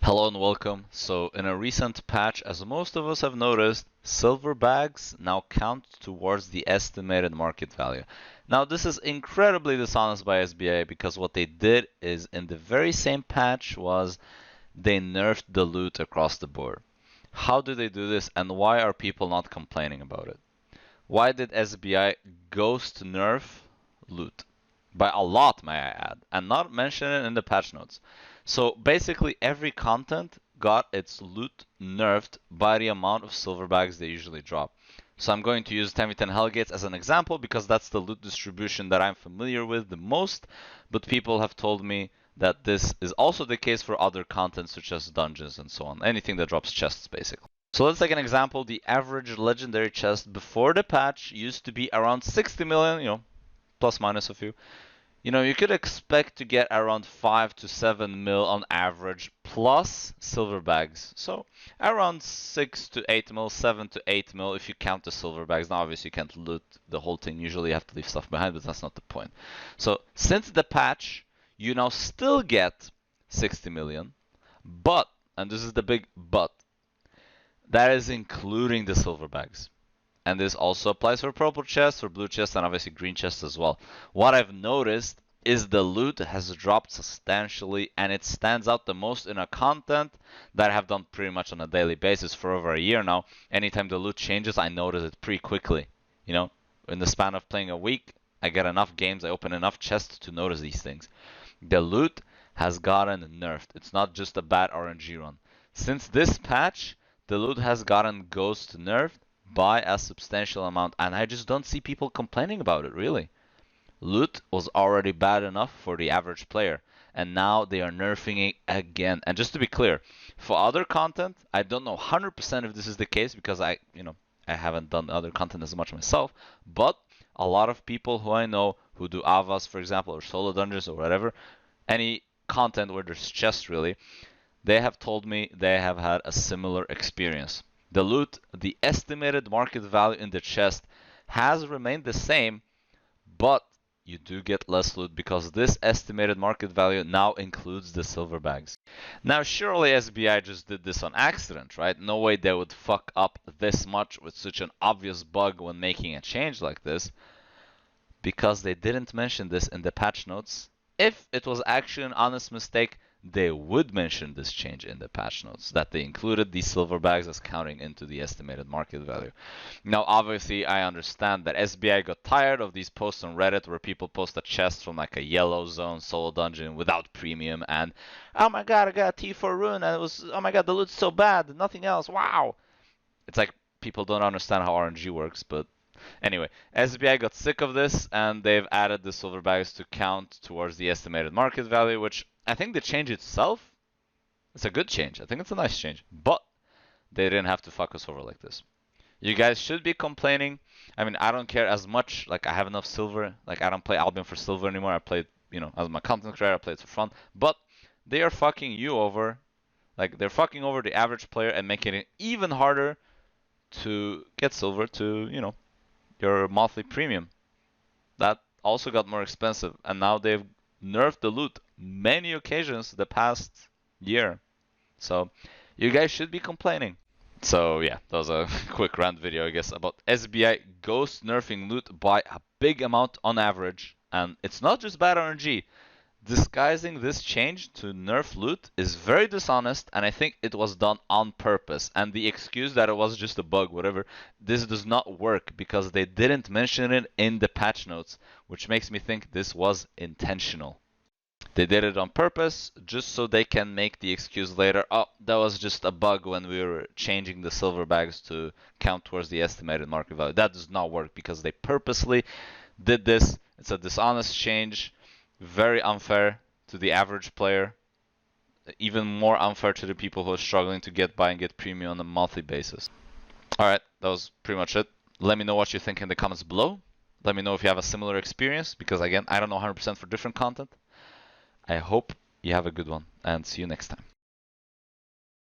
Hello and welcome. So in a recent patch, as most of us have noticed, silver bags now count towards the estimated market value. Now this is incredibly dishonest by SBI because what they did is in the very same patch was they nerfed the loot across the board. How do they do this and why are people not complaining about it? Why did SBI ghost nerf loot? By a lot, may I add, and not mention it in the patch notes. So basically every content got its loot nerfed by the amount of silver bags they usually drop. So I'm going to use 10v10 Hellgates as an example because that's the loot distribution that I'm familiar with the most, but people have told me that this is also the case for other content such as dungeons and so on, anything that drops chests basically. So let's take an example. The average legendary chest before the patch used to be around 60 million, plus minus a few. You could expect to get around 5 to 7 mil on average plus silver bags. So around 6 to 8 mil, 7 to 8 mil if you count the silver bags. Now obviously you can't loot the whole thing. Usually you have to leave stuff behind, but that's not the point. So since the patch, you now still get 60 million, but, and this is the big but, that is including the silver bags. And this also applies for purple chests, for blue chests, and obviously green chests as well. What I've noticed is the loot has dropped substantially, and it stands out the most in a content that I have done pretty much on a daily basis for over a year now. Anytime the loot changes, I notice it pretty quickly. In the span of playing a week, I get enough games, I open enough chests to notice these things. The loot has gotten nerfed. It's not just a bad RNG run. Since this patch, the loot has gotten ghost nerfed by a substantial amount, and I just don't see people complaining about it, really. Loot was already bad enough for the average player, and now they are nerfing it again. And just to be clear, for other content, I don't know 100% if this is the case because I haven't done other content as much myself, but a lot of people who I know who do Avas, for example, or solo dungeons or whatever, any content where there's chests really, they have told me they have had a similar experience. The loot, the estimated market value in the chest has remained the same, but you do get less loot because this estimated market value now includes the silver bags. Now surely SBI just did this on accident, right? No way they would fuck up this much with such an obvious bug when making a change like this, because they didn't mention this in the patch notes. If it was actually an honest mistake, they would mention this change in the patch notes, that they included these silver bags as counting into the estimated market value. Now, obviously, I understand that SBI got tired of these posts on Reddit where people post a chest from like a yellow zone solo dungeon without premium and, oh my god, I got a T4 rune and it was, oh my god, the loot's so bad, nothing else, wow. It's like people don't understand how RNG works, but anyway, SBI got sick of this and they've added the silver bags to count towards the estimated market value, which I think the change itself, it's a good change. I think it's a nice change, but they didn't have to fuck us over like this. You guys should be complaining. I mean, I don't care as much. Like, I have enough silver. Like, I don't play Albion for silver anymore. I play it, as my content creator, I play it for fun. But they are fucking you over. Like, they're fucking over the average player and making it even harder to get silver to, your monthly premium. That also got more expensive, and now they've nerfed the loot many occasions the past year. So you guys should be complaining. So yeah, that was a quick rant video, I guess, about SBI ghost nerfing loot by a big amount on average. And it's not just bad RNG. Disguising this change to nerf loot is very dishonest, and I think it was done on purpose. And the excuse that it was just a bug, whatever, this does not work because they didn't mention it in the patch notes, which makes me think this was intentional. They did it on purpose just so they can make the excuse later, oh, that was just a bug when we were changing the silver bags to count towards the estimated market value. That does not work because they purposely did this. It's a dishonest change. Very unfair to the average player, even more unfair to the people who are struggling to get by and get premium on a monthly basis. Alright, that was pretty much it. Let me know what you think in the comments below. Let me know if you have a similar experience, because again, I don't know 100% for different content. I hope you have a good one, and see you next time.